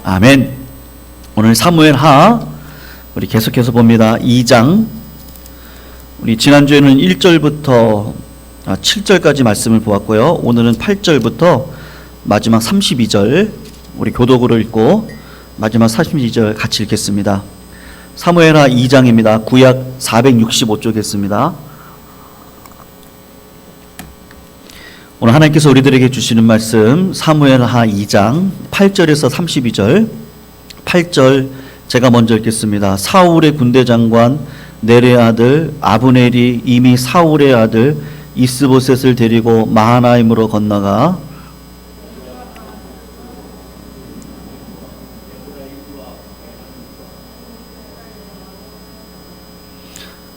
아멘. 오늘 사무엘하 우리 계속해서 봅니다. 2장. 우리 지난주에는 1절부터 7절까지 말씀을 보았고요. 오늘은 8절부터 마지막 32절 우리 교독으로 읽고 마지막 32절 같이 읽겠습니다. 사무엘하 2장입니다. 구약 465쪽이겠습니다. 오늘 하나님께서 우리들에게 주시는 말씀 사무엘하 2장 8절에서 32절. 8절 제가 먼저 읽겠습니다. 사울의 군대 장관 넬의 아들 아브넬이 이미 사울의 아들 이스보셋을 데리고 마하나임으로 건너가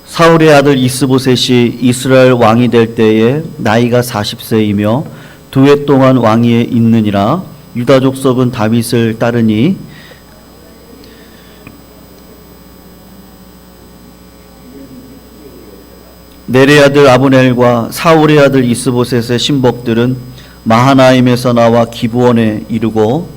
사울의 아들 이스보셋이 이스라엘 왕이 될 때에 나이가 40세이며 두 해 동안 왕위에 있느니라. 유다 족속은 다윗을 따르니 넬의 아들 아브넬과 사울의 아들 이스보셋의 신복들은 마하나임에서 나와 기브온에 이르고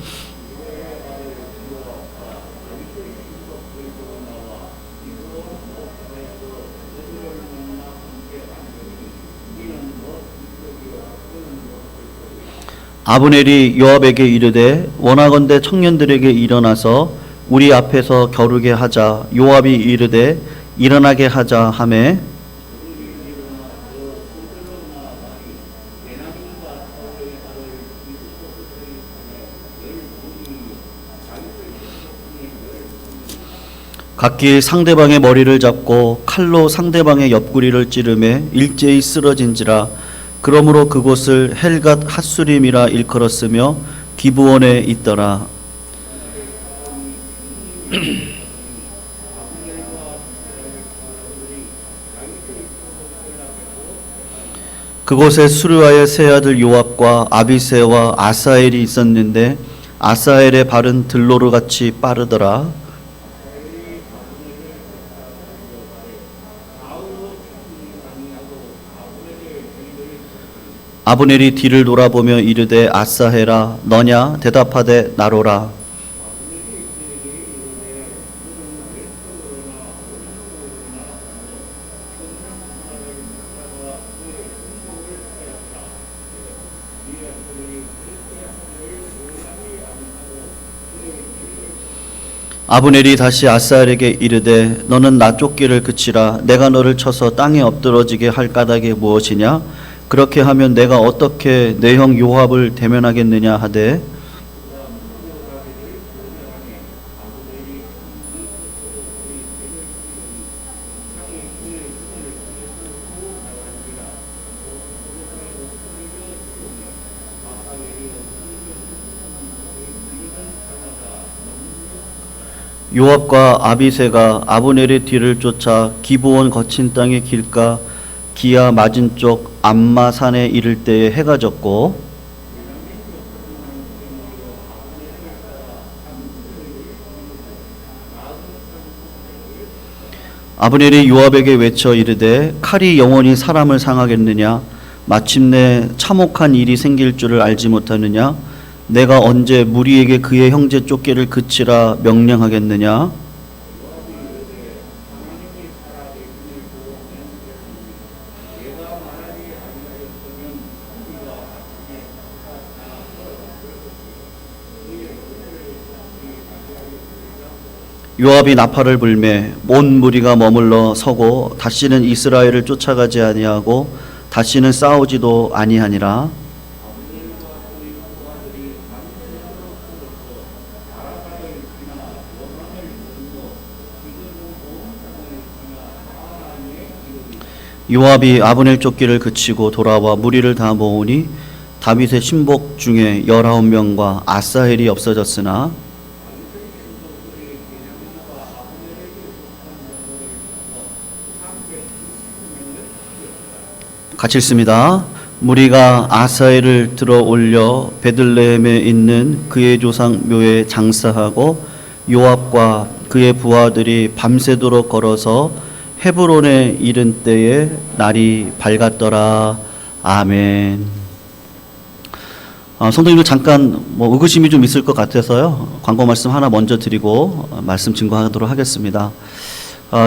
아브넬이 요압에게 이르되 원하건대 청년들에게 일어나서 우리 앞에서 겨루게 하자. 요압이 이르되 일어나게 하자 하매 각기 상대방의 머리를 잡고 칼로 상대방의 옆구리를 찌르매 일제히 쓰러진지라. 그러므로 그곳을 헬갓 핫수림이라 일컬었으며 기브온에 있더라. 그곳에 수르아의 세 아들 요압과 아비새와 아사엘이 있었는데 아사엘의 발은 들로르같이 빠르더라. 아브넬이 뒤를 돌아보며 이르되 아사헬아 너냐? 대답하되 나로라. 아브넬이 다시 아사헬에게 이르되 너는 나 쫓기를 그치라. 내가 너를 쳐서 땅에 엎드러지게 할 까닭이 무엇이냐? 그렇게 하면 내가 어떻게 내 형 요압을 대면하겠느냐 하되 요압과 아비새가 아브넬의 뒤를 쫓아 기브온 거친 땅의 길가 기아 맞은 쪽 암마 산에 이를 때에 해가 졌고 아브넬이 요압에게 외쳐 이르되 칼이 영원히 사람을 상하겠느냐? 마침내 참혹한 일이 생길 줄을 알지 못하느냐? 내가 언제 무리에게 그의 형제 쫓기를 그치라 명령하겠느냐? 요압이 나팔을 불매 온 무리가 머물러 서고 다시는 이스라엘을 쫓아가지 아니하고 다시는 싸우지도 아니하니라. 요압이 아브넬 쫓기를 그치고 돌아와 무리를 다 모으니 다윗의 신복 중에 19명과 아사헬이 없어졌으나 같이 읽습니다. 무리가 아사엘을 들어 올려 베들레헴에 있는 그의 조상 묘에 장사하고 요압과 그의 부하들이 밤새도록 걸어서 헤브론에 이른 때에 날이 밝았더라. 아멘. 성도님들 잠깐 뭐 의구심이 좀 있을 것 같아서요. 광고 말씀 하나 먼저 드리고 말씀 증거하도록 하겠습니다.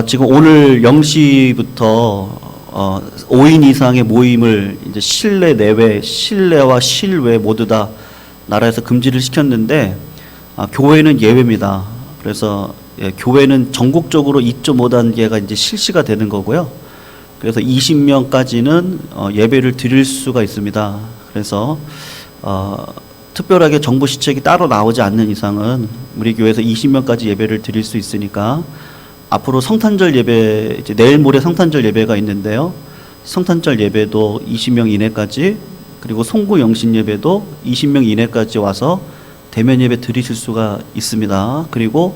지금 오늘 0시부터 5인 이상의 모임을 이제 실내 내외, 실내와 실외 모두 다 나라에서 금지를 시켰는데 교회는 예외입니다. 그래서 교회는 전국적으로 2.5단계가 이제 실시가 되는 거고요. 그래서 20명까지는 예배를 드릴 수가 있습니다. 그래서 특별하게 정부 시책이 따로 나오지 않는 이상은 우리 교회에서 20명까지 예배를 드릴 수 있으니까 앞으로 성탄절 예배, 이제 내일 모레 성탄절 예배가 있는데요. 성탄절 예배도 20명 이내까지, 그리고 송구 영신 예배도 20명 이내까지 와서 대면 예배 드리실 수가 있습니다. 그리고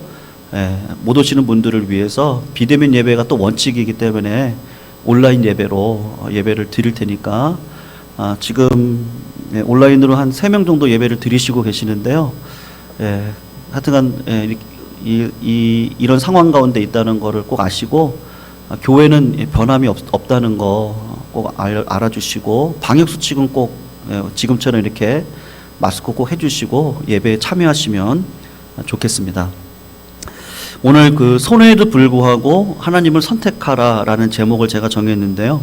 못 오시는 분들을 위해서 비대면 예배가 또 원칙이기 때문에 온라인 예배로 예배를 드릴 테니까 지금 온라인으로 한 3명 정도 예배를 드리시고 계시는데요. 하여튼간 이런 상황 가운데 있다는 거를 꼭 아시고 교회는 변함이 없다는 거 꼭 알아주시고 방역수칙은 꼭 지금처럼 이렇게 마스크 꼭 해주시고 예배에 참여하시면 좋겠습니다. 오늘 그 손해에도 불구하고 하나님을 선택하라라는 제목을 제가 정했는데요.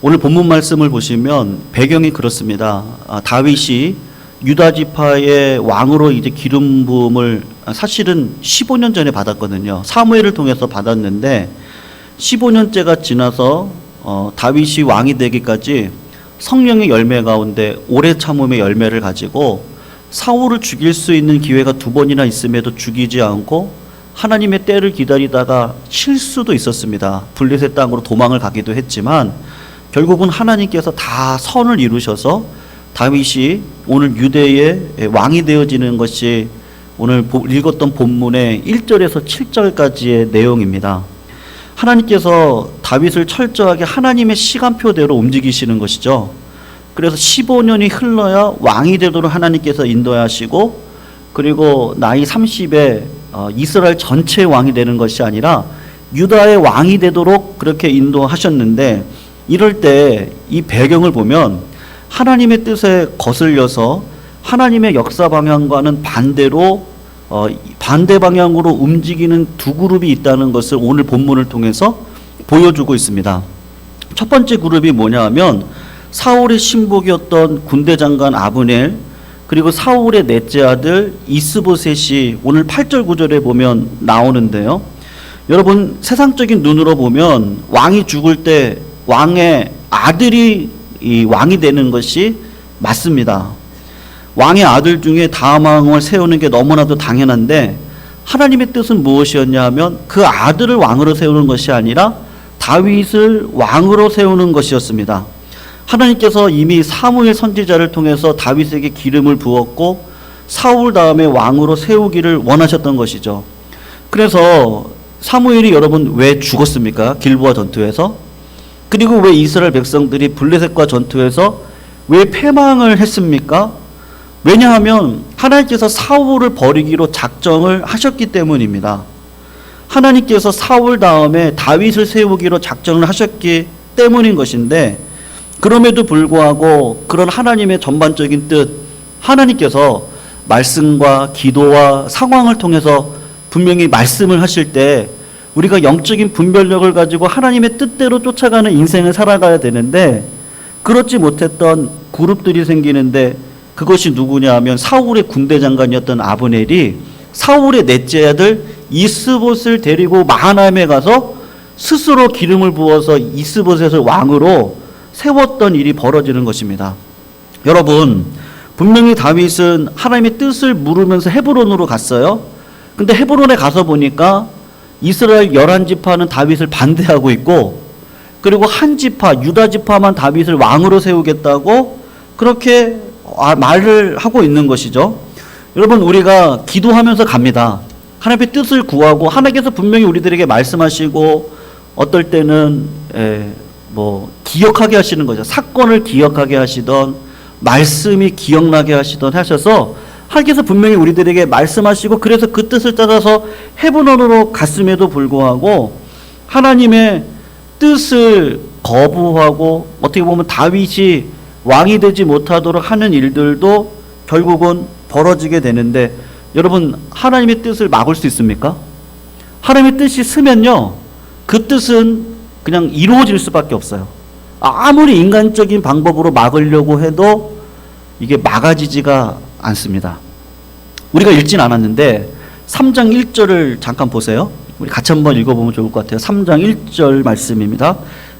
오늘 본문 말씀을 보시면 배경이 그렇습니다. 다윗이 유다 지파의 왕으로 이제 기름 부음을 사실은 15년 전에 받았거든요. 사무엘을 통해서 받았는데 15년째가 지나서 다윗이 왕이 되기까지 성령의 열매 가운데 오래 참음의 열매를 가지고 사울을 죽일 수 있는 기회가 2번이나 있음에도 죽이지 않고 하나님의 때를 기다리다가 실수도 있었습니다. 블레셋 땅으로 도망을 가기도 했지만 결국은 하나님께서 다 선을 이루셔서 다윗이 오늘 유대의 왕이 되어지는 것이 오늘 읽었던 본문의 1절에서 7절까지의 내용입니다. 하나님께서 다윗을 철저하게 하나님의 시간표대로 움직이시는 것이죠. 그래서 15년이 흘러야 왕이 되도록 하나님께서 인도하시고, 그리고 나이 30에 이스라엘 전체의 왕이 되는 것이 아니라 유다의 왕이 되도록 그렇게 인도하셨는데, 이럴 때 이 배경을 보면 하나님의 뜻에 거슬려서 하나님의 역사 방향과는 반대로 반대 방향으로 움직이는 두 그룹이 있다는 것을 오늘 본문을 통해서 보여주고 있습니다. 첫 번째 그룹이 뭐냐 하면 사울의 신복이었던 군대 장관 아브넬, 그리고 사울의 넷째 아들 이스보셋이 오늘 8절 9절에 보면 나오는데요. 여러분, 세상적인 눈으로 보면 왕이 죽을 때 왕의 아들이 이 왕이 되는 것이 맞습니다. 왕의 아들 중에 다음 왕을 세우는 게 너무나도 당연한데, 하나님의 뜻은 무엇이었냐 하면 그 아들을 왕으로 세우는 것이 아니라 다윗을 왕으로 세우는 것이었습니다. 하나님께서 이미 사무엘 선지자를 통해서 다윗에게 기름을 부었고 사울 다음에 왕으로 세우기를 원하셨던 것이죠. 그래서 사무엘이 여러분 왜 죽었습니까? 길보아 전투에서. 그리고 왜 이스라엘 백성들이 블레셋과 전투에서 왜 패망을 했습니까? 왜냐하면 하나님께서 사울을 버리기로 작정을 하셨기 때문입니다. 하나님께서 사울 다음에 다윗을 세우기로 작정을 하셨기 때문인 것인데, 그럼에도 불구하고 그런 하나님의 전반적인 뜻, 하나님께서 말씀과 기도와 상황을 통해서 분명히 말씀을 하실 때 우리가 영적인 분별력을 가지고 하나님의 뜻대로 쫓아가는 인생을 살아가야 되는데, 그렇지 못했던 그룹들이 생기는데, 그것이 누구냐 하면 사울의 군대 장관이었던 아브넬이 사울의 넷째 아들 이스봇을 데리고 마하나임에 가서 스스로 기름을 부어서 이스봇을 왕으로 세웠던 일이 벌어지는 것입니다. 여러분, 분명히 다윗은 하나님의 뜻을 물으면서 헤브론으로 갔어요. 근데 헤브론에 가서 보니까 이스라엘 11지파는 다윗을 반대하고 있고, 그리고 한 지파, 유다 지파만 다윗을 왕으로 세우겠다고 그렇게 말을 하고 있는 것이죠. 여러분, 우리가 기도하면서 갑니다. 하나님의 뜻을 구하고 하나님께서 분명히 우리들에게 말씀하시고, 어떨 때는 기억하게 하시는 거죠. 사건을 기억하게 하시던, 말씀이 기억나게 하시던 하셔서 하나님께서 분명히 우리들에게 말씀하시고, 그래서 그 뜻을 따라서 헤브론으로 갔음에도 불구하고 하나님의 뜻을 거부하고 어떻게 보면 다윗이 왕이 되지 못하도록 하는 일들도 결국은 벌어지게 되는데, 여러분, 하나님의 뜻을 막을 수 있습니까? 하나님의 뜻이 쓰면요, 그 뜻은 그냥 이루어질 수밖에 없어요. 아무리 인간적인 방법으로 막으려고 해도 이게 막아지지가 않습니다. 우리가 읽진 않았는데 3장 1절을 잠깐 보세요. 우리 같이 한번 읽어보면 좋을 것 같아요. 3장 1절 말씀입니다.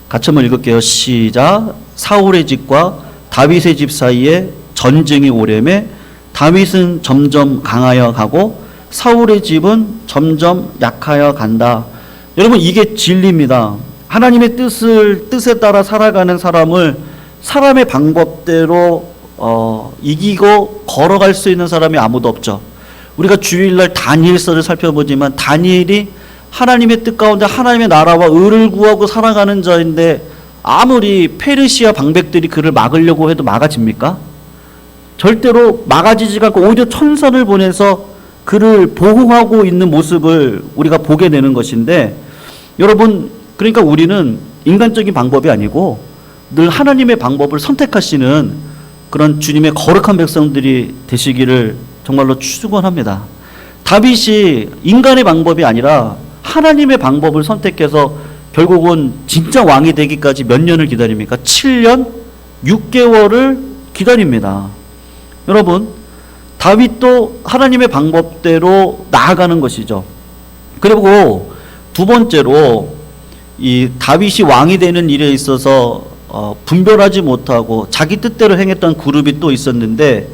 같이 한번 읽을게요. 시작. 사울의 집과 다윗의 집 사이에 전쟁이 오래매 다윗은 점점 강하여 가고 사울의 집은 점점 약하여 간다. 여러분, 이게 진리입니다. 하나님의 뜻에 따라 살아가는 사람을 사람의 방법대로 이기고 걸어갈 수 있는 사람이 아무도 없죠. 우리가 주일날 다니엘서를 살펴보지만 다니엘이 하나님의 뜻 가운데 하나님의 나라와 의를 구하고 살아가는 자인데, 아무리 페르시아 방백들이 그를 막으려고 해도 막아집니까? 절대로 막아지지가 않고 오히려 천사를 보내서 그를 보호하고 있는 모습을 우리가 보게 되는 것인데, 여러분, 그러니까 우리는 인간적인 방법이 아니고 늘 하나님의 방법을 선택하시는 그런 주님의 거룩한 백성들이 되시기를 정말로 축원합니다. 다윗이 인간의 방법이 아니라 하나님의 방법을 선택해서 결국은 진짜 왕이 되기까지 몇 년을 기다립니까? 7년 6개월을 기다립니다. 여러분, 다윗도 하나님의 방법대로 나아가는 것이죠. 그리고 두 번째로 이 다윗이 왕이 되는 일에 있어서 분별하지 못하고 자기 뜻대로 행했던 그룹이 또 있었는데,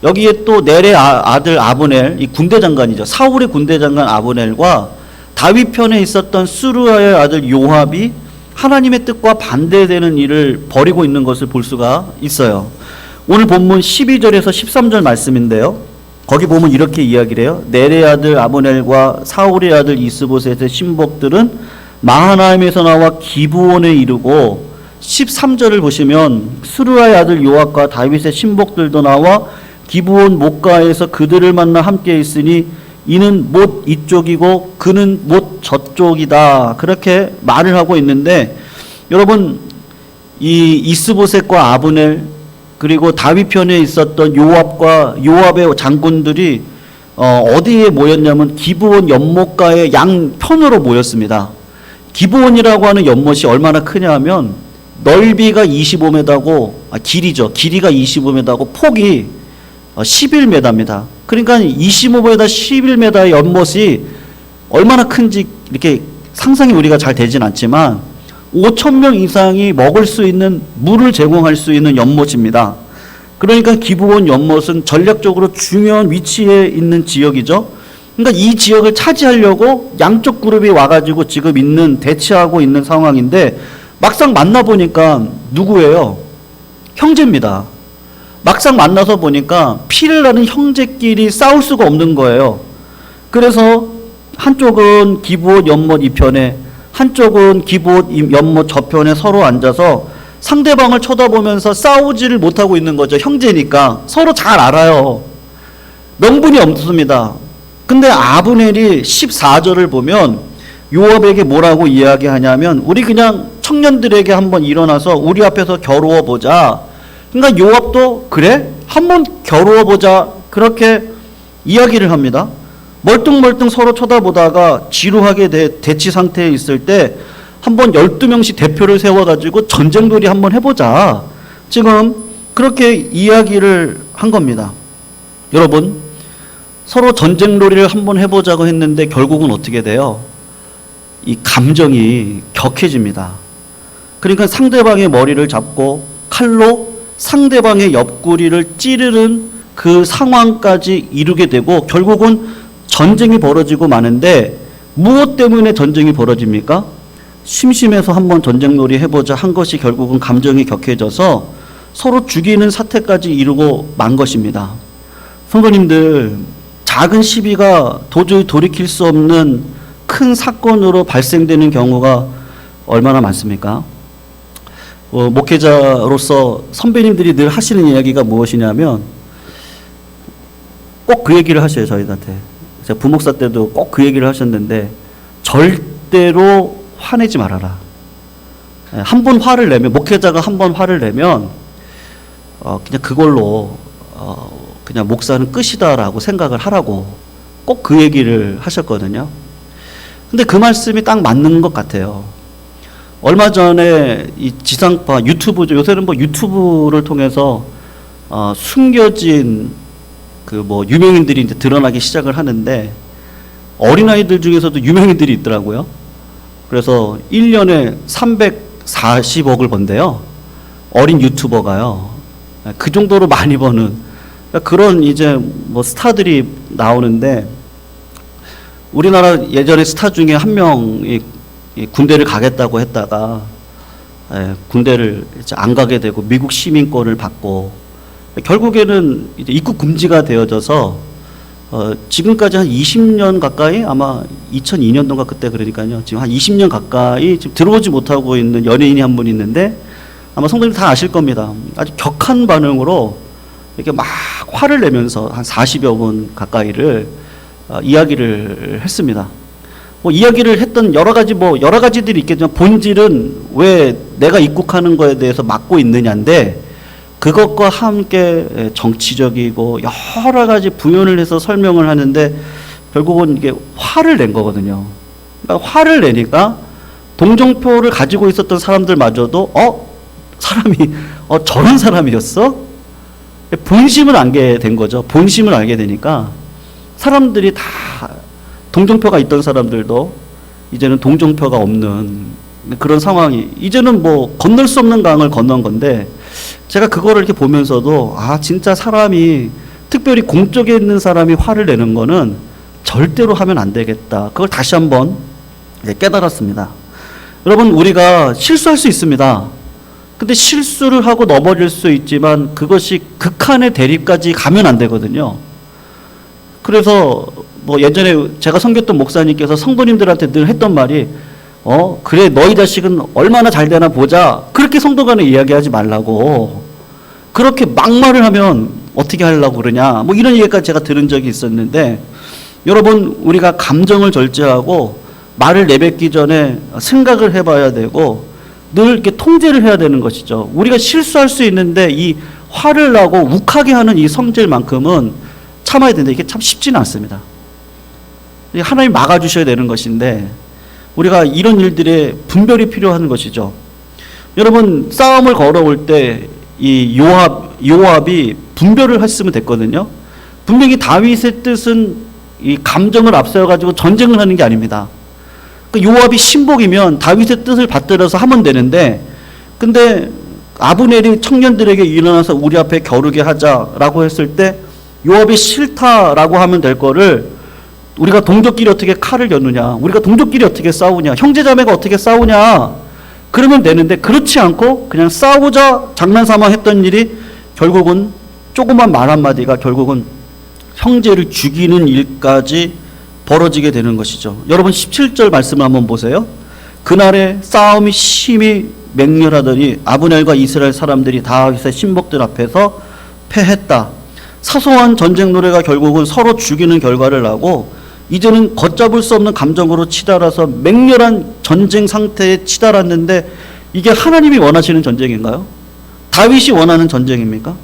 여기에 또 넬의 아들 아브넬, 이 군대 장관이죠. 사울의 군대 장관 아브넬과 다윗 편에 있었던 스루야의 아들 요압이 하나님의 뜻과 반대되는 일을 벌이고 있는 것을 볼 수가 있어요. 오늘 본문 12절에서 13절 말씀인데요. 거기 보면 이렇게 이야기를 해요. 넬의 아들 아브넬과 사울의 아들 이스보셋의 신복들은 마하나임에서 나와 기브온에 이르고, 13절을 보시면 스루야의 아들 요압과 다윗의 신복들도 나와 기브온 목가에서 그들을 만나 함께 있으니 이는 못 이쪽이고 그는 못 저쪽이다. 그렇게 말을 하고 있는데, 여러분, 이 이스보셋과 아브넬 그리고 다윗 편에 있었던 요압과 요압의 장군들이 어디에 모였냐면 기브온 연못가의 양편으로 모였습니다. 기브온이라고 하는 연못이 얼마나 크냐 하면 넓이가 25m고 길이죠. 길이가 25m고 폭이 11m입니다. 그러니까 25m, 11m의 연못이 얼마나 큰지 이렇게 상상이 우리가 잘 되진 않지만 5,000명 이상이 먹을 수 있는 물을 제공할 수 있는 연못입니다. 그러니까 기브온 연못은 전략적으로 중요한 위치에 있는 지역이죠. 그러니까 이 지역을 차지하려고 양쪽 그룹이 와가지고 지금 대치하고 있는 상황인데, 막상 만나보니까 누구예요? 형제입니다. 막상 만나서 보니까 피를 나는 형제끼리 싸울 수가 없는 거예요. 그래서 한쪽은 기브온 연못 이편에, 한쪽은 기브온 연못 저편에 서로 앉아서 상대방을 쳐다보면서 싸우지를 못하고 있는 거죠. 형제니까 서로 잘 알아요. 명분이 없습니다. 근데 아브넬이 14절을 보면 요압에게 뭐라고 이야기하냐면, 우리 그냥 청년들에게 한번 일어나서 우리 앞에서 겨루어 보자. 그러니까 요압도 그래? 한번 겨루어 보자. 그렇게 이야기를 합니다. 멀뚱멀뚱 서로 쳐다보다가 지루하게 대치 상태에 있을 때 한번 12명씩 대표를 세워가지고 전쟁놀이 한번 해보자. 지금 그렇게 이야기를 한 겁니다. 여러분, 서로 전쟁놀이를 한번 해보자고 했는데 결국은 어떻게 돼요? 이 감정이 격해집니다. 그러니까 상대방의 머리를 잡고 칼로 상대방의 옆구리를 찌르는 그 상황까지 이루게 되고, 결국은 전쟁이 벌어지고 마는데, 무엇 때문에 전쟁이 벌어집니까? 심심해서 한번 전쟁놀이 해보자 한 것이 결국은 감정이 격해져서 서로 죽이는 사태까지 이루고 만 것입니다. 성도님들, 작은 시비가 도저히 돌이킬 수 없는 큰 사건으로 발생되는 경우가 얼마나 많습니까? 목회자로서 선배님들이 늘 하시는 이야기가 무엇이냐면, 꼭 그 얘기를 하셔요. 저희한테. 제가 부목사 때도 꼭 그 얘기를 하셨는데, 절대로 화내지 말아라. 한 번 화를 내면, 목회자가 한 번 화를 내면 그냥 그걸로 그냥 목사는 끝이다라고 생각을 하라고 꼭 그 얘기를 하셨거든요. 근데 그 말씀이 딱 맞는 것 같아요. 얼마 전에 이 지상파 유튜브죠. 요새는 뭐 유튜브를 통해서 숨겨진 그 뭐 유명인들이 이제 드러나기 시작을 하는데 어린아이들 중에서도 유명인들이 있더라고요. 그래서 1년에 340억을 번대요. 어린 유튜버가요. 그 정도로 많이 버는 그런 이제 뭐 스타들이 나오는데 우리나라 예전에 스타 중에 한 명이 군대를 가겠다고 했다가 군대를 이제 안 가게 되고 미국 시민권을 받고 결국에는 이제 입국 금지가 되어져서 지금까지 한 20년 가까이 아마 2002년도인가 그때 그러니까요. 지금 한 20년 가까이 지금 들어오지 못하고 있는 연예인이 한 분 있는데 아마 성도님 다 아실 겁니다. 아주 격한 반응으로 이렇게 막 화를 내면서 한 40여 분 가까이를 이야기를 했습니다. 뭐 이야기를 했던 여러 가지들이 있겠지만 본질은 왜 내가 입국하는 거에 대해서 막고 있느냐인데 그것과 함께 정치적이고 여러 가지 부연을 해서 설명을 하는데 결국은 이게 화를 낸 거거든요. 그러니까 화를 내니까 동정표를 가지고 있었던 사람들마저도 사람이 저런 사람이었어? 본심을 알게 된 거죠. 본심을 알게 되니까 사람들이 다 동정표가 있던 사람들도 이제는 동정표가 없는 그런 상황이 이제는 뭐 건널 수 없는 강을 건넌 건데 제가 그거를 이렇게 보면서도 진짜 사람이 특별히 공적에 있는 사람이 화를 내는 거는 절대로 하면 안 되겠다. 그걸 다시 한번 깨달았습니다. 여러분 우리가 실수할 수 있습니다. 근데 실수를 하고 넘어질 수 있지만 그것이 극한의 대립까지 가면 안 되거든요. 그래서 뭐 예전에 제가 섬겼던 목사님께서 성도님들한테 늘 했던 말이 그래 너희 자식은 얼마나 잘 되나 보자. 그렇게 성도 간에 이야기하지 말라고. 그렇게 막말을 하면 어떻게 하려고 그러냐. 뭐 이런 얘기까지 제가 들은 적이 있었는데 여러분 우리가 감정을 절제하고 말을 내뱉기 전에 생각을 해봐야 되고 늘 이렇게 통제를 해야 되는 것이죠. 우리가 실수할 수 있는데 이 화를 나고 욱하게 하는 이 성질만큼은 참아야 되는데 이게 참 쉽지는 않습니다. 하나님 막아주셔야 되는 것인데 우리가 이런 일들에 분별이 필요한 것이죠. 여러분 싸움을 걸어올 때 이 요압이 분별을 했으면 됐거든요. 분명히 다윗의 뜻은 이 감정을 앞세워 가지고 전쟁을 하는 게 아닙니다. 그 요압이 신복이면 다윗의 뜻을 받들어서 하면 되는데 근데 아브넬이 청년들에게 일어나서 우리 앞에 겨루게 하자라고 했을 때 요압이 싫다라고 하면 될 거를 우리가 동족끼리 어떻게 칼을 겨누냐, 우리가 동족끼리 어떻게 싸우냐, 형제자매가 어떻게 싸우냐 그러면 되는데 그렇지 않고 그냥 싸우자 장난삼아 했던 일이 결국은 조그만 말 한마디가 결국은 형제를 죽이는 일까지 벌어지게 되는 것이죠. 여러분 17절 말씀을 한번 보세요. 그날에 싸움이 심히 맹렬하더니 아브넬과 이스라엘 사람들이 다윗의 신복들 앞에서 패했다. 사소한 전쟁 노래가 결국은 서로 죽이는 결과를 나고 이제는 걷잡을 수 없는 감정으로 치달아서 맹렬한 전쟁 상태에 치달았는데 이게 하나님이 원하시는 전쟁인가요? 다윗이 원하는 전쟁입니까?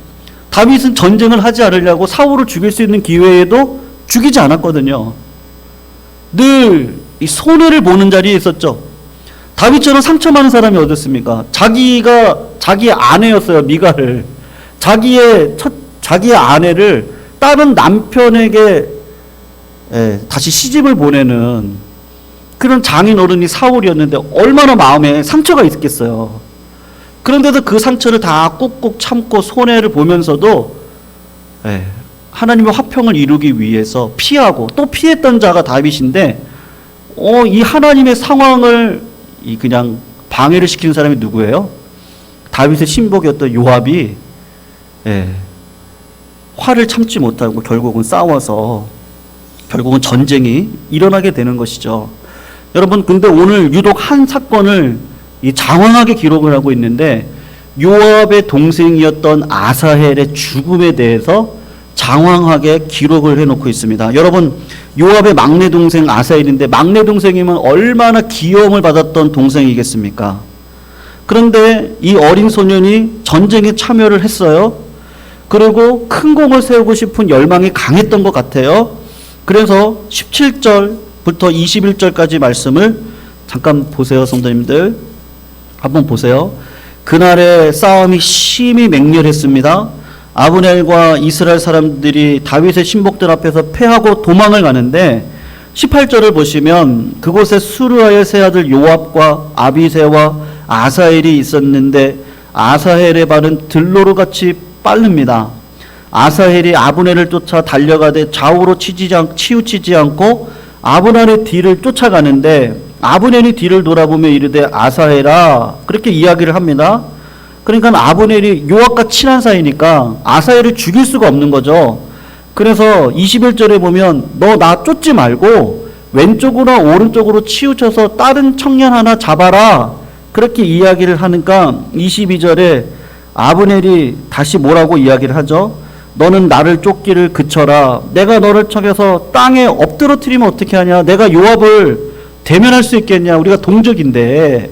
다윗은 전쟁을 하지 않으려고 사울을 죽일 수 있는 기회에도 죽이지 않았거든요. 늘 이 손해를 보는 자리에 있었죠. 다윗처럼 상처 많은 사람이 어딨습니까? 자기 아내였어요. 미갈을. 자기의 아내를 다른 남편에게 다시 시집을 보내는 그런 장인어른이 사울이었는데 얼마나 마음에 상처가 있겠어요. 그런데도 그 상처를 다 꾹꾹 참고 손해를 보면서도 하나님의 화평을 이루기 위해서 피하고 또 피했던 자가 다윗인데 이 하나님의 상황을 그냥 방해를 시키는 사람이 누구예요? 다윗의 신복이었던 요압이 화를 참지 못하고 결국은 싸워서 결국은 전쟁이 일어나게 되는 것이죠. 여러분 근데 오늘 유독 한 사건을 장황하게 기록을 하고 있는데 요압의 동생이었던 아사헬의 죽음에 대해서 장황하게 기록을 해놓고 있습니다. 여러분 요압의 막내 동생 아사헬인데 막내 동생이면 얼마나 귀여움을 받았던 동생이겠습니까? 그런데 이 어린 소년이 전쟁에 참여를 했어요. 그리고 큰 공을 세우고 싶은 열망이 강했던 것 같아요. 그래서 17절부터 21절까지 말씀을 잠깐 보세요, 성도님들. 한번 보세요. 그날의 싸움이 심히 맹렬했습니다. 아브넬과 이스라엘 사람들이 다윗의 신복들 앞에서 패하고 도망을 가는데 18절을 보시면 그곳에 수르아의 세 아들 요압과 아비새와 아사헬이 있었는데 아사헬의 발은 들로르같이 빠릅니다. 아사헬이 아브넬을 쫓아 달려가되 좌우로 치우치지 않고 아브넬의 뒤를 쫓아가는데 아브넬이 뒤를 돌아보며 이르되 아사헬아, 그렇게 이야기를 합니다. 그러니까 아브넬이 요압과 친한 사이니까 아사헬을 죽일 수가 없는 거죠. 그래서 21절에 보면 너 나 쫓지 말고 왼쪽으로 오른쪽으로 치우쳐서 다른 청년 하나 잡아라, 그렇게 이야기를 하니까 22절에 아브넬이 다시 뭐라고 이야기를 하죠? 너는 나를 쫓기를 그쳐라. 내가 너를 척해서 땅에 엎드러뜨리면 어떻게 하냐? 내가 요압을 대면할 수 있겠냐? 우리가 동족인데.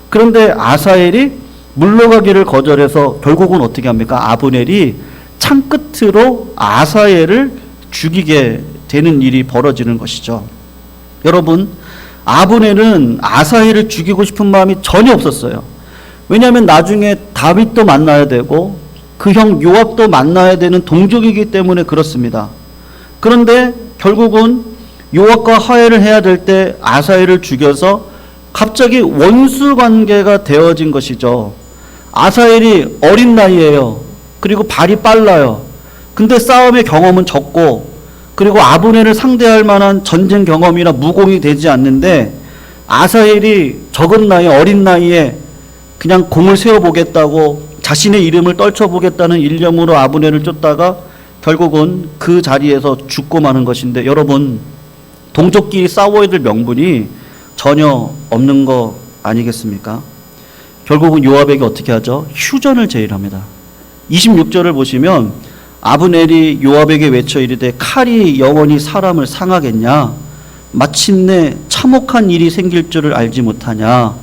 그런데 아사헬이 물러가기를 거절해서 결국은 어떻게 합니까? 아브넬이 창 끝으로 아사헬을 죽이게 되는 일이 벌어지는 것이죠. 여러분, 아브넬은 아사헬을 죽이고 싶은 마음이 전혀 없었어요. 왜냐하면 나중에 다윗도 만나야 되고 그 형 요압도 만나야 되는 동족이기 때문에 그렇습니다. 그런데 결국은 요압과 화해를 해야 될 때 아사헬을 죽여서 갑자기 원수 관계가 되어진 것이죠. 아사헬이 어린 나이에요. 그리고 발이 빨라요. 근데 싸움의 경험은 적고, 그리고 아브넬을 상대할 만한 전쟁 경험이나 무공이 되지 않는데 아사헬이 적은 나이, 어린 나이에 그냥 공을 세워보겠다고 자신의 이름을 떨쳐보겠다는 일념으로 아브넬을 쫓다가 결국은 그 자리에서 죽고 마는 것인데, 여러분, 동족끼리 싸워야 될 명분이 전혀 없는 거 아니겠습니까? 결국은 요압에게 어떻게 하죠? 휴전을 제의합니다. 26절을 보시면 아브넬이 요압에게 외쳐 이르되 칼이 영원히 사람을 상하겠냐? 마침내 참혹한 일이 생길 줄을 알지 못하냐?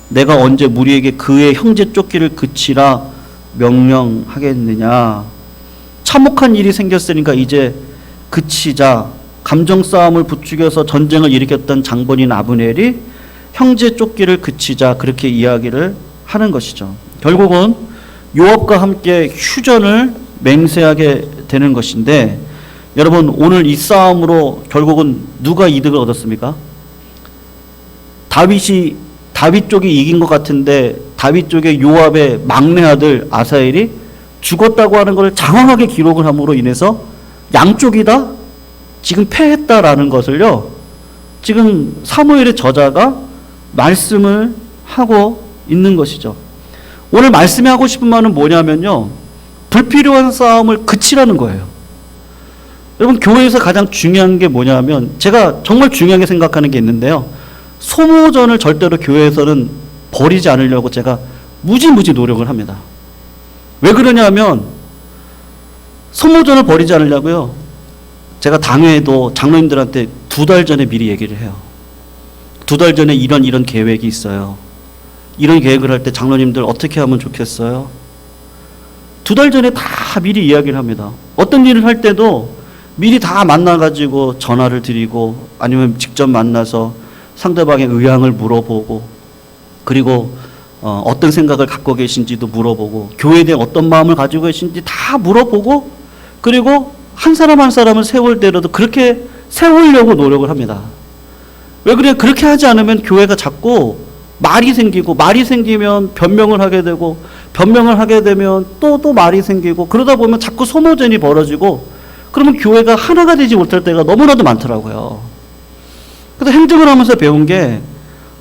내가 언제 무리에게 그의 형제 쫓기를 그치라 명령하겠느냐? 참혹한 일이 생겼으니까 이제 그치자. 감정 싸움을 부추겨서 전쟁을 일으켰던 장본인 아브넬이 형제 쫓기를 그치자, 그렇게 이야기를 하는 것이죠. 결국은 요압과 함께 휴전을 맹세하게 되는 것인데, 여러분, 오늘 이 싸움으로 결국은 누가 이득을 얻었습니까? 다윗 쪽이 이긴 것 같은데 다윗 쪽의 요압의 막내 아들 아사헬이 죽었다고 하는 것을 장황하게 기록을 함으로 인해서 양쪽이 다 지금 패했다라는 것을요, 지금 사무엘의 저자가 말씀을 하고 있는 것이죠. 오늘 말씀이 하고 싶은 말은 뭐냐면요, 불필요한 싸움을 그치라는 거예요. 여러분, 교회에서 가장 중요한 게 뭐냐면, 제가 정말 중요하게 생각하는 게 있는데요, 소모전을 절대로 교회에서는 버리지 않으려고 제가 무지무지 노력을 합니다. 왜 그러냐면, 소모전을 버리지 않으려고요, 제가 당회에도 장로님들한테 2달 전에 미리 얘기를 해요. 2달 전에 이런 계획이 있어요. 이런 계획을 할 때 장로님들 어떻게 하면 좋겠어요? 2달 전에 다 미리 이야기를 합니다. 어떤 일을 할 때도 미리 다 만나가지고 전화를 드리고, 아니면 직접 만나서 상대방의 의향을 물어보고, 그리고 어떤 생각을 갖고 계신지도 물어보고, 교회에 대해 어떤 마음을 가지고 계신지 다 물어보고, 그리고 한 사람 한 사람을 세울 때라도 그렇게 세우려고 노력을 합니다. 왜 그래요? 그렇게 하지 않으면 교회가 자꾸 말이 생기고, 말이 생기면 변명을 하게 되고, 변명을 하게 되면 또 말이 생기고, 그러다 보면 자꾸 소모전이 벌어지고, 그러면 교회가 하나가 되지 못할 때가 너무나도 많더라고요. 그래서 행정을 하면서 배운 게,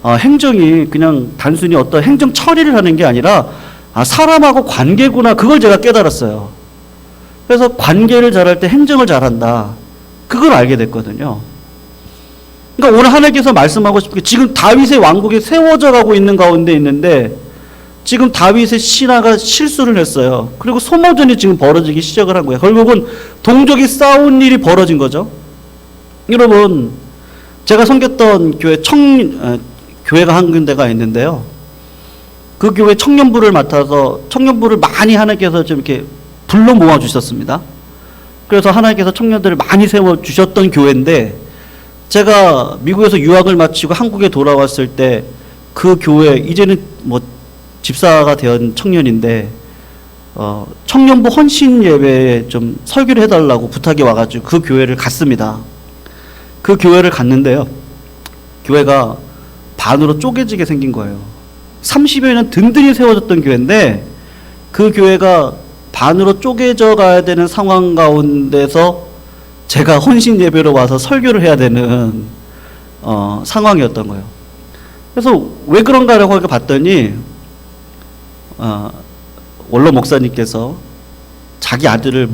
행정이 그냥 단순히 어떤 행정 처리를 하는 게 아니라 사람하고 관계구나, 그걸 제가 깨달았어요. 그래서 관계를 잘할 때 행정을 잘한다, 그걸 알게 됐거든요. 그러니까 오늘 하나님께서 말씀하고 싶은 게, 지금 다윗의 왕국이 세워져 가고 있는 가운데 있는데 지금 다윗의 신하가 실수를 했어요. 그리고 소모전이 지금 벌어지기 시작을 한 거예요. 결국은 동족이 싸운 일이 벌어진 거죠. 여러분, 제가 섬겼던 교회 교회가 한 군데가 있는데요, 그 교회 청년부를 맡아서 청년부를 많이 하나님께서 좀 이렇게 불러 모아 주셨습니다. 그래서 하나님께서 청년들을 많이 세워 주셨던 교회인데, 제가 미국에서 유학을 마치고 한국에 돌아왔을 때 그 교회, 이제는 뭐 집사가 된 청년인데 청년부 헌신 예배에 좀 설교를 해달라고 부탁이 와가지고 그 교회를 갔습니다. 그 교회를 갔는데요, 교회가 반으로 쪼개지게 생긴 거예요. 30여 년 든든히 세워졌던 교회인데 그 교회가 반으로 쪼개져 가야 되는 상황 가운데서 제가 헌신 예배로 와서 설교를 해야 되는 상황이었던 거예요. 그래서 왜 그런가라고 이렇게 봤더니 원로 목사님께서 자기 아들을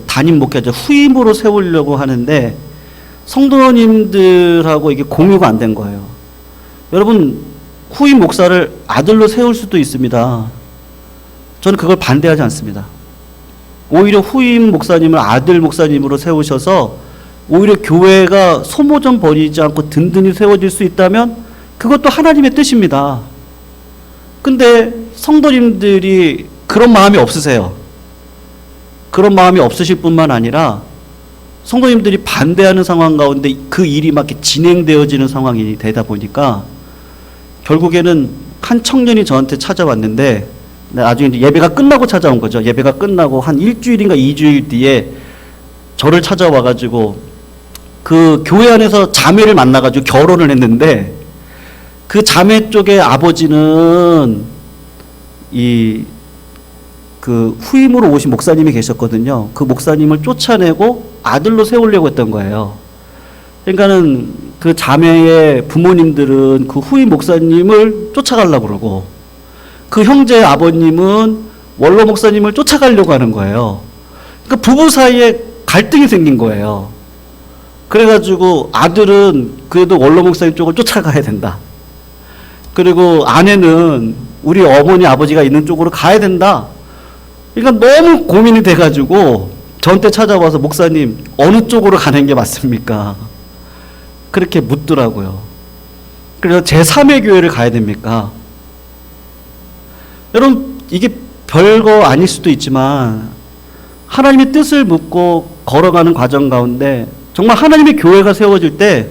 담임 목회자 후임으로 세우려고 하는데 성도님들하고 이게 공유가 안 된 거예요. 여러분, 후임 목사를 아들로 세울 수도 있습니다. 저는 그걸 반대하지 않습니다. 오히려 후임 목사님을 아들 목사님으로 세우셔서 오히려 교회가 소모전 버리지 않고 든든히 세워질 수 있다면 그것도 하나님의 뜻입니다. 근데 성도님들이 그런 마음이 없으세요. 그런 마음이 없으실 뿐만 아니라 성도님들이 반대하는 상황 가운데 그 일이 막 이렇게 진행되어지는 상황이 되다 보니까 결국에는 한 청년이 저한테 찾아왔는데, 나중에 예배가 끝나고 찾아온 거죠. 예배가 끝나고 한 일주일인가 2주일 뒤에 저를 찾아와가지고 그 교회 안에서 자매를 만나가지고 결혼을 했는데, 그 자매 쪽의 아버지는 그 후임으로 오신 목사님이 계셨거든요. 그 목사님을 쫓아내고 아들로 세우려고 했던 거예요. 그러니까는 그 자매의 부모님들은 그 후임 목사님을 쫓아가려고 그러고, 그 형제의 아버님은 원로 목사님을 쫓아가려고 하는 거예요. 그러니까 부부 사이에 갈등이 생긴 거예요. 그래가지고 아들은 그래도 원로 목사님 쪽을 쫓아가야 된다. 그리고 아내는 우리 어머니 아버지가 있는 쪽으로 가야 된다. 그러니까 너무 고민이 돼가지고 저한테 찾아와서 목사님 어느 쪽으로 가는 게 맞습니까? 그렇게 묻더라고요. 그래서 제3의 교회를 가야 됩니까? 여러분, 이게 별거 아닐 수도 있지만 하나님의 뜻을 묻고 걸어가는 과정 가운데 정말 하나님의 교회가 세워질 때,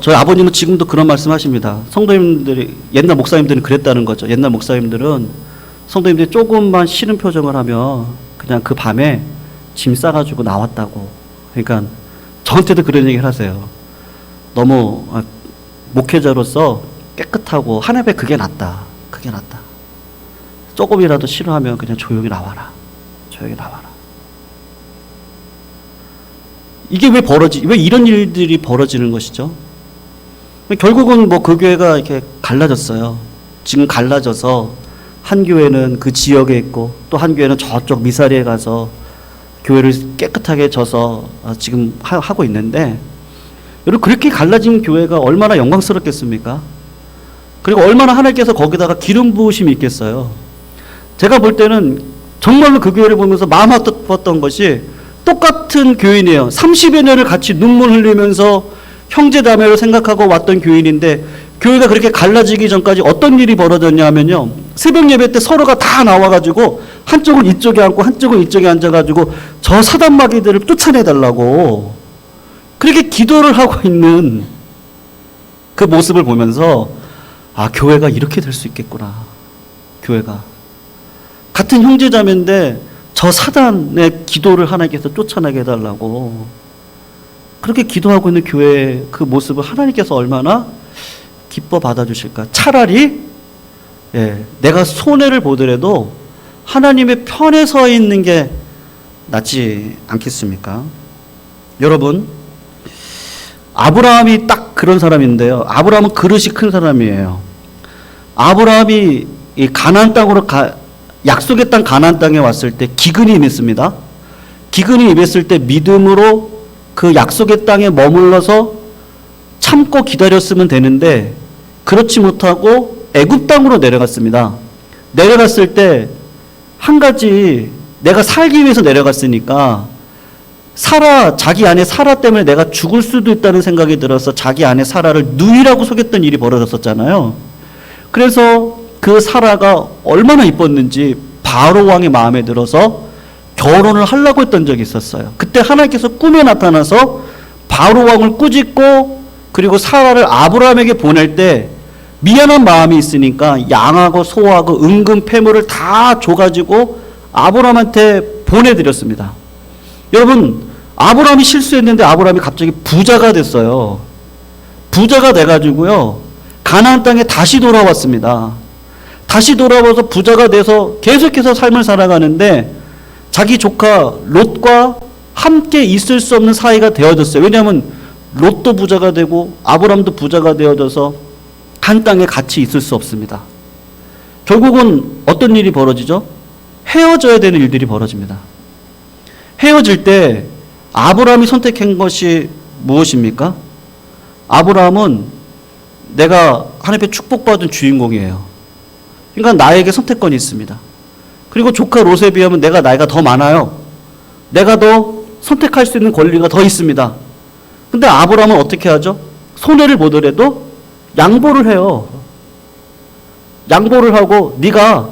저희 아버님은 지금도 그런 말씀 하십니다. 성도님들이, 옛날 목사님들은 그랬다는 거죠. 옛날 목사님들은 성도님들이 조금만 싫은 표정을 하면 그냥 그 밤에 짐 싸가지고 나왔다고. 그러니까 저한테도 그런 얘기를 하세요. 너무 목회자로서 깨끗하고 하나님의 그게 낫다. 그게 낫다. 조금이라도 싫어하면 그냥 조용히 나와라. 조용히 나와라. 이게 왜 이런 일들이 벌어지는 것이죠? 결국은 그 교회가 이렇게 갈라졌어요. 지금 갈라져서 한 교회는 그 지역에 있고 또 한 교회는 저쪽 미사리에 가서 교회를 깨끗하게 져서 지금 하고 있는데, 여러분, 그렇게 갈라진 교회가 얼마나 영광스럽겠습니까? 그리고 얼마나 하나님께서 거기다가 기름 부으심이 있겠어요. 제가 볼 때는 정말로 그 교회를 보면서 마음 아팠던 것이, 똑같은 교인이에요. 30여 년을 같이 눈물 흘리면서 형제자매로 생각하고 왔던 교인인데, 교회가 그렇게 갈라지기 전까지 어떤 일이 벌어졌냐 하면요, 새벽 예배 때 서로가 다 나와가지고 한쪽은 이쪽에 앉고 한쪽은 이쪽에 앉아가지고 저 사단마귀들을 쫓아내달라고 그렇게 기도를 하고 있는 그 모습을 보면서, 교회가 이렇게 될 수 있겠구나. 교회가 같은 형제자매인데 저 사단의 기도를 하나님께서 쫓아나게 해달라고 그렇게 기도하고 있는 교회의 그 모습을 하나님께서 얼마나 기뻐 받아주실까. 차라리 내가 손해를 보더라도 하나님의 편에 서 있는 게 낫지 않겠습니까? 여러분, 아브라함이 딱 그런 사람인데요. 아브라함은 그릇이 큰 사람이에요. 아브라함이 이 가나안 땅으로 약속의 땅 가나안 땅에 왔을 때 기근이 임했습니다. 기근이 임했을 때 믿음으로 그 약속의 땅에 머물러서 참고 기다렸으면 되는데 그렇지 못하고 애굽 땅으로 내려갔습니다. 내려갔을 때 한 가지, 내가 살기 위해서 내려갔으니까 자기 아내 사라 때문에 내가 죽을 수도 있다는 생각이 들어서 자기 아내 사라를 누이라고 속였던 일이 벌어졌었잖아요. 그래서 그 사라가 얼마나 이뻤는지 바로 왕이 마음에 들어서 결혼을 하려고 했던 적이 있었어요. 그때 하나님께서 꿈에 나타나서 바로 왕을 꾸짖고 그리고 사라를 아브라함에게 보낼 때 미안한 마음이 있으니까 양하고 소하고 은금 패물을 다 줘가지고 아브라함한테 보내드렸습니다. 여러분, 아브라함이 실수했는데 아브라함이 갑자기 부자가 됐어요. 부자가 돼가지고요, 가나안 땅에 다시 돌아왔습니다. 다시 돌아와서 부자가 돼서 계속해서 삶을 살아가는데 자기 조카 롯과 함께 있을 수 없는 사이가 되어졌어요. 왜냐하면 롯도 부자가 되고 아브라함도 부자가 되어져서 한 땅에 같이 있을 수 없습니다. 결국은 어떤 일이 벌어지죠? 헤어져야 되는 일들이 벌어집니다. 헤어질 때 아브라함이 선택한 것이 무엇입니까? 아브라함은 내가 하나님께 축복받은 주인공이에요. 그러니까 나에게 선택권이 있습니다. 그리고 조카 롯에 비하면 내가 나이가 더 많아요. 내가 더 선택할 수 있는 권리가 더 있습니다. 근데 아브라함은 어떻게 하죠? 손해를 보더라도 양보를 해요. 양보를 하고 네가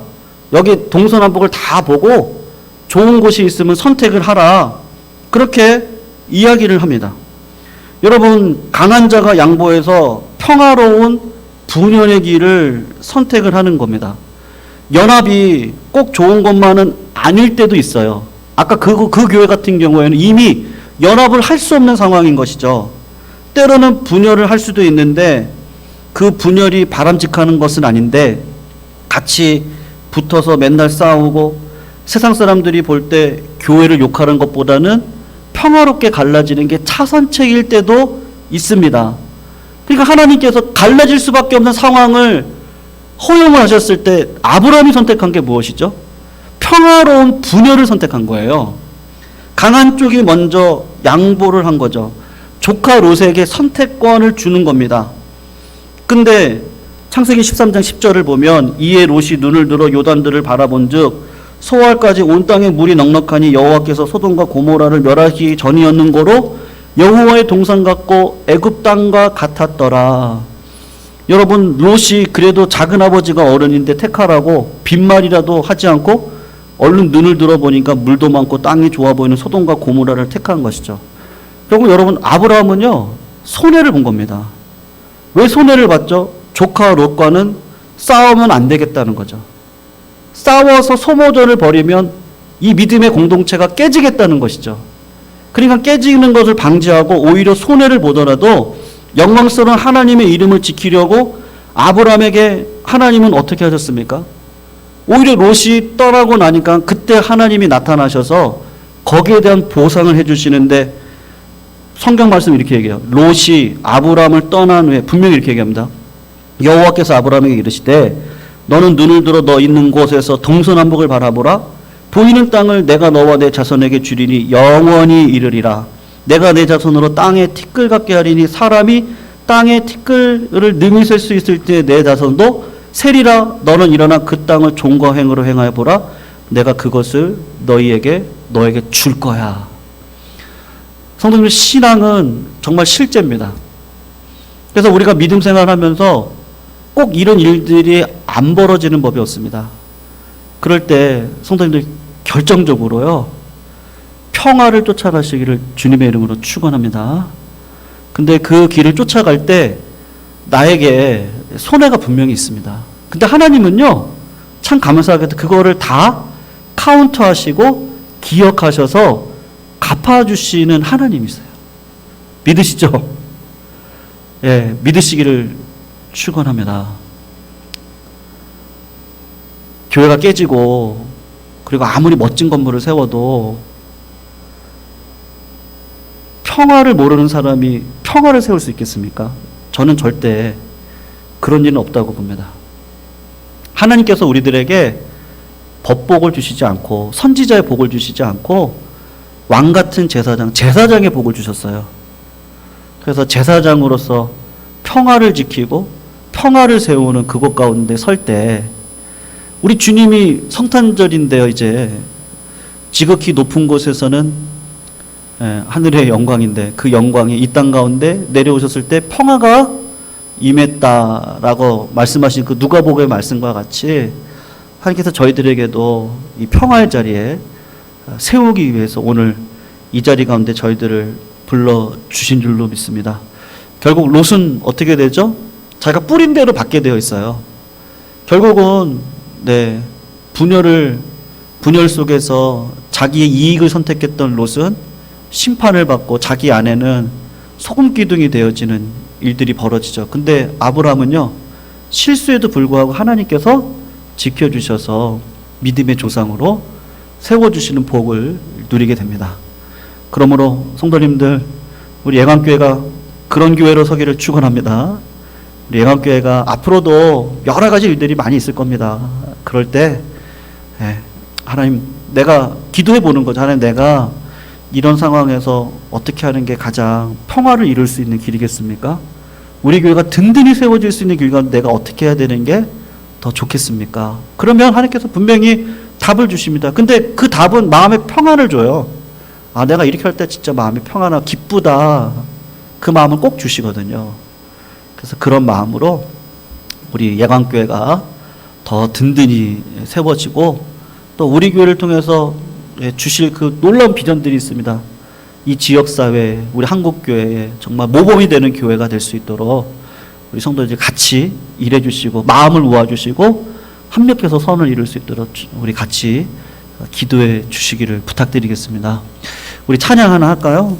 여기 동서남북을 다 보고 좋은 곳이 있으면 선택을 하라. 그렇게 이야기를 합니다. 여러분, 강한 자가 양보해서 평화로운 분연의 길을 선택을 하는 겁니다. 연합이 꼭 좋은 것만은 아닐 때도 있어요. 아까 그 교회 같은 경우에는 이미 연합을 할 수 없는 상황인 것이죠. 때로는 분열을 할 수도 있는데 그 분열이 바람직한 것은 아닌데 같이 붙어서 맨날 싸우고 세상 사람들이 볼 때 교회를 욕하는 것보다는 평화롭게 갈라지는 게 차선책일 때도 있습니다. 그러니까 하나님께서 갈라질 수밖에 없는 상황을 허용을 하셨을 때 아브라함이 선택한 게 무엇이죠? 평화로운 분열을 선택한 거예요. 강한 쪽이 먼저 양보를 한 거죠. 조카 롯에게 선택권을 주는 겁니다. 근데 창세기 13장 10절을 보면 이에 롯이 눈을 들어 요단들을 바라본즉 소알까지 온 땅에 물이 넉넉하니 여호와께서 소돔과 고모라를 멸하기 전이었는고로 여호와의 동산 같고 애굽 땅과 같았더라. 여러분, 롯이 그래도 작은 아버지가 어른인데 택하라고 빈말이라도 하지 않고 얼른 눈을 들어보니까 물도 많고 땅이 좋아 보이는 소돔과 고모라를 택한 것이죠. 결국 여러분, 아브라함은요 손해를 본 겁니다. 왜 손해를 봤죠? 조카 롯과는 싸우면 안 되겠다는 거죠. 싸워서 소모전을 벌이면 이 믿음의 공동체가 깨지겠다는 것이죠. 그러니까 깨지는 것을 방지하고 오히려 손해를 보더라도 영광스러운 하나님의 이름을 지키려고 아브라함에게 하나님은 어떻게 하셨습니까? 오히려 롯이 떠나고 나니까 그때 하나님이 나타나셔서 거기에 대한 보상을 해주시는데 성경 말씀 이렇게 얘기해요. 롯이 아브라함을 떠난 후에 분명히 이렇게 얘기합니다. 여호와께서 아브라함에게 이르시되 너는 눈을 들어 너 있는 곳에서 동서남북을 바라보라. 보이는 땅을 내가 너와 내 자손에게 주리니 영원히 이르리라. 내가 내 자손으로 땅에 티끌 같게 하리니 사람이 땅에 티끌을 능히 셀 수 있을 때 내 자손도 세리라. 너는 일어나 그 땅을 종과 횡으로 행하여 보라. 내가 그것을 너에게 줄 거야. 성도님, 신앙은 정말 실제입니다. 그래서 우리가 믿음 생활하면서 꼭 이런 일들이 안 벌어지는 법이 없습니다. 그럴 때 성도님들 결정적으로요 평화를 쫓아가시기를 주님의 이름으로 축원합니다. 근데 그 길을 쫓아갈 때 나에게 손해가 분명히 있습니다. 근데 하나님은요 참 감사하게도 그거를 다 카운트하시고 기억하셔서 갚아주시는 하나님이세요. 믿으시죠? 예, 믿으시기를 축원합니다. 교회가 깨지고 그리고 아무리 멋진 건물을 세워도 평화를 모르는 사람이 평화를 세울 수 있겠습니까? 저는 절대 그런 일은 없다고 봅니다. 하나님께서 우리들에게 법복을 주시지 않고 선지자의 복을 주시지 않고 왕 같은 제사장의 복을 주셨어요. 그래서 제사장으로서 평화를 지키고 평화를 세우는 그곳 가운데 설 때 우리 주님이 성탄절인데요, 이제 지극히 높은 곳에서는 하늘의 영광인데 그 영광이 이 땅 가운데 내려오셨을 때 평화가 임했다라고 말씀하신 그 누가복음의 말씀과 같이 하나님께서 저희들에게도 이 평화의 자리에 세우기 위해서 오늘 이 자리 가운데 저희들을 불러주신 줄로 믿습니다. 결국 롯은 어떻게 되죠? 자기가 뿌린 대로 받게 되어 있어요. 결국은 분열 속에서 자기의 이익을 선택했던 롯은 심판을 받고 자기 아내는 소금 기둥이 되어지는 일들이 벌어지죠. 근데 아브라함은요, 실수에도 불구하고 하나님께서 지켜주셔서 믿음의 조상으로 세워주시는 복을 누리게 됩니다. 그러므로 성도님들, 우리 예강교회가 그런 교회로 서기를 축원합니다. 우리 예강교회가 앞으로도 여러 가지 일들이 많이 있을 겁니다. 그럴 때 하나님, 내가 기도해 보는 거죠. 하나님, 내가 이런 상황에서 어떻게 하는 게 가장 평화를 이룰 수 있는 길이겠습니까? 우리 교회가 든든히 세워질 수 있는 길과 내가 어떻게 해야 되는 게 더 좋겠습니까? 그러면 하나님께서 분명히 답을 주십니다. 근데 그 답은 마음의 평안을 줘요. 아, 내가 이렇게 할 때 진짜 마음이 평안하고 기쁘다. 그 마음을 꼭 주시거든요. 그래서 그런 마음으로 우리 예강교회가 더 든든히 세워지고, 또 우리 교회를 통해서 주실 그 놀라운 비전들이 있습니다. 이 지역사회, 우리 한국교회에 정말 모범이 되는 교회가 될 수 있도록 우리 성도들 같이 일해 주시고, 마음을 모아 주시고, 합력해서 선을 이룰 수 있도록 우리 같이 기도해 주시기를 부탁드리겠습니다. 우리 찬양 하나 할까요?